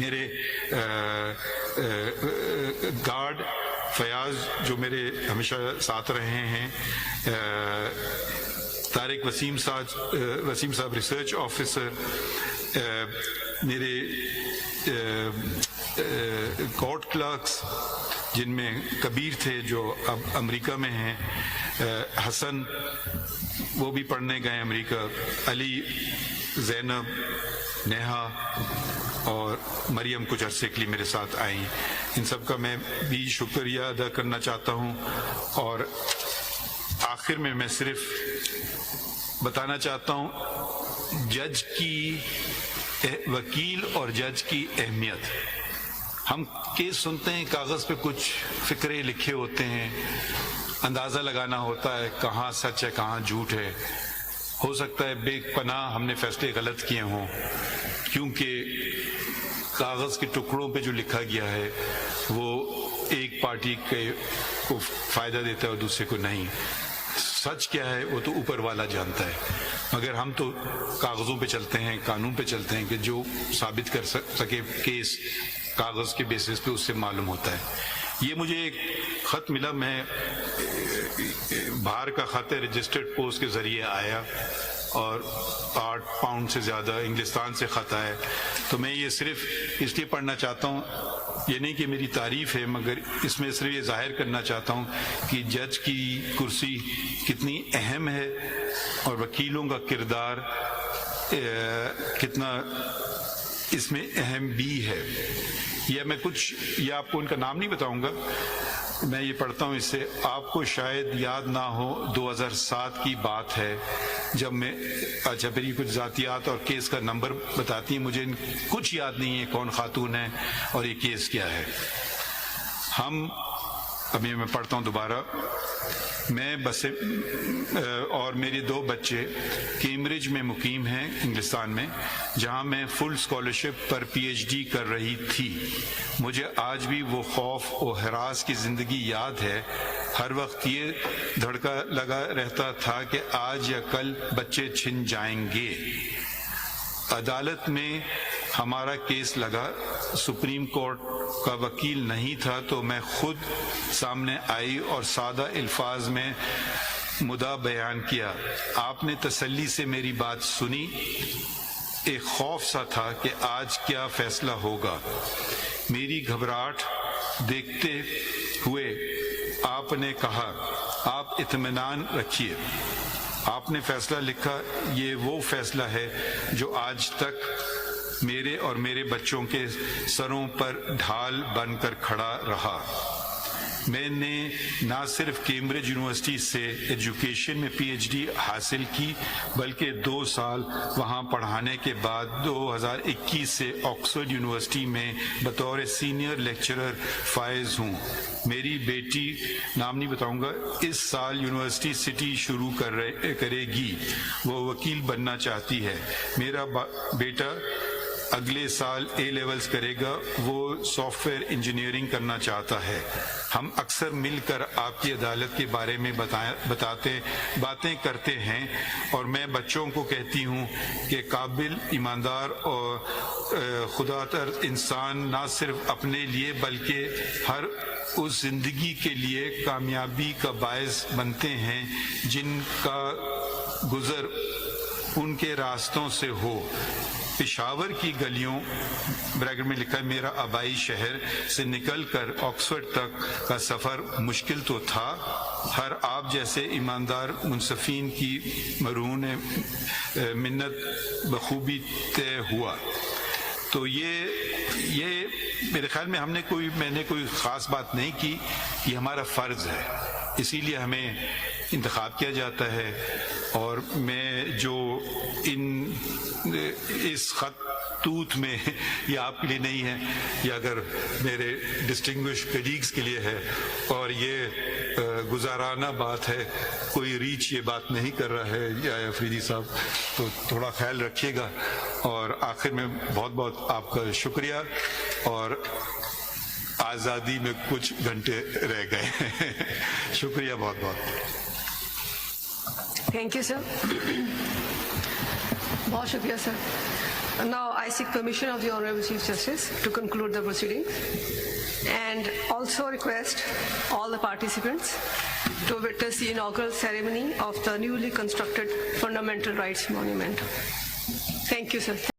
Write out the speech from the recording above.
میرے گارڈ فیاض جو میرے ہمیشہ ساتھ رہے ہیں، طارق وسیم صاحب ریسرچ آفیسر، میرے کورٹ کلرکس جن میں کبیر تھے جو اب امریکہ میں ہیں، حسن وہ بھی پڑھنے گئے امریکہ، علی، زینب، نیہا اور مریم کچھ عرصے کے لیے میرے ساتھ آئیں، ان سب کا میں بھی شکریہ ادا کرنا چاہتا ہوں۔ اور آخر میں صرف بتانا چاہتا ہوں جج کی، وکیل اور جج کی اہمیت۔ ہم کیس سنتے ہیں، کاغذ پہ کچھ فقرے لکھے ہوتے ہیں، اندازہ لگانا ہوتا ہے کہاں سچ ہے کہاں جھوٹ ہے۔ ہو سکتا ہے بے پناہ ہم نے فیصلے غلط کیے ہوں، کیونکہ کاغذ کے ٹکڑوں پہ جو لکھا گیا ہے وہ ایک پارٹی کو فائدہ دیتا ہے اور دوسرے کو نہیں۔ سچ کیا ہے وہ تو اوپر والا جانتا ہے، مگر ہم تو کاغذوں پہ چلتے ہیں، قانون پہ چلتے ہیں کہ جو ثابت کر سکے کیس کاغذ کے بیسس پہ اس سے معلوم ہوتا ہے۔ یہ مجھے ایک خط ملا، میں باہر کا خط ہے، رجسٹرڈ پوسٹ کے ذریعے آیا اور 8 پاؤنڈ سے زیادہ انگلستان سے خط آیا، تو میں یہ صرف اس لیے پڑھنا چاہتا ہوں، یہ نہیں کہ میری تعریف ہے، مگر اس میں صرف یہ ظاہر کرنا چاہتا ہوں کہ جج کی کرسی کتنی اہم ہے اور وکیلوں کا کردار کتنا اس میں اہم بھی ہے۔ یہ آپ کو ان کا نام نہیں بتاؤں گا، میں یہ پڑھتا ہوں اس سے۔ آپ کو شاید یاد نہ ہو 2007 کی بات ہے جب میں، اچھا پھر یہ کچھ ذاتیات اور کیس کا نمبر بتاتی ہیں، مجھے کچھ یاد نہیں ہے کون خاتون ہے اور یہ کیس کیا ہے۔ ابھی میں پڑھتا ہوں دوبارہ۔ میں اور میرے 2 بچے کیمبرج میں مقیم ہیں انگلستان میں، جہاں میں فل اسکالرشپ پر پی ایچ ڈی کر رہی تھی۔ مجھے آج بھی وہ خوف و ہراس کی زندگی یاد ہے۔ ہر وقت یہ دھڑکا لگا رہتا تھا کہ آج یا کل بچے چھن جائیں گے۔ عدالت میں ہمارا کیس لگا، سپریم کورٹ کا وکیل نہیں تھا تو میں خود سامنے آئی اور سادہ الفاظ میں مدعا بیان کیا۔ آپ نے تسلی سے میری بات سنی۔ ایک خوف سا تھا کہ آج کیا فیصلہ ہوگا۔ میری گھبراہٹ دیکھتے ہوئے آپ نے کہا، آپ اطمینان رکھیے، آپ نے فیصلہ لکھا، یہ وہ فیصلہ ہے جو آج تک میرے اور میرے بچوں کے سروں پر ڈھال بن کر کھڑا رہا۔ میں نے نہ صرف کیمبرج یونیورسٹی سے ایجوکیشن میں پی ایچ ڈی حاصل کی، بلکہ 2 سال وہاں پڑھانے کے بعد 2021 سے آکسفورڈ یونیورسٹی میں بطور سینئر لیکچرر فائز ہوں۔ میری بیٹی، نام نہیں بتاؤں گا، اس سال یونیورسٹی سٹی شروع کرے گی، وہ وکیل بننا چاہتی ہے۔ میرا بیٹا اگلے سال اے لیولز کرے گا، وہ سافٹ ویئر انجینئرنگ کرنا چاہتا ہے۔ ہم اکثر مل کر آپ کی عدالت کے بارے میں باتیں کرتے ہیں، اور میں بچوں کو کہتی ہوں کہ قابل، ایماندار اور خدا ترس انسان نہ صرف اپنے لیے بلکہ ہر اس زندگی کے لیے کامیابی کا باعث بنتے ہیں جن کا گزر ان کے راستوں سے ہو۔ پشاور کی گلیوں، بریکٹ میں لکھا ہے میرا آبائی شہر، سے نکل کر آکسفورڈ تک کا سفر مشکل تو تھا، ہر آپ جیسے ایماندار منصفین کی مرہون منت بخوبی طے ہوا۔ تو یہ میرے خیال میں میں نے کوئی خاص بات نہیں کی، یہ ہمارا فرض ہے، اسی لیے ہمیں انتخاب کیا جاتا ہے۔ اور میں جو اس خطوط میں، یہ آپ کے لیے نہیں ہے، یہ اگر میرے ڈسٹنگوش کلیگز کے لیے ہے، اور یہ گزارانہ بات ہے، کوئی ریچ یہ بات نہیں کر رہا ہے یا افریدی صاحب، تو تھوڑا خیال رکھیے گا۔ اور آخر میں بہت بہت آپ کا شکریہ، اور آزادی میں کچھ گھنٹے رہ گئے، شکریہ بہت بہت۔ تھینک یو سر، بہت شکریہ سر۔ Now I seek permission of the Honorable Chief Justice to conclude the proceedings and also request all the participants to witness the inaugural ceremony of the newly constructed Fundamental Rights Monument. Thank you, sir.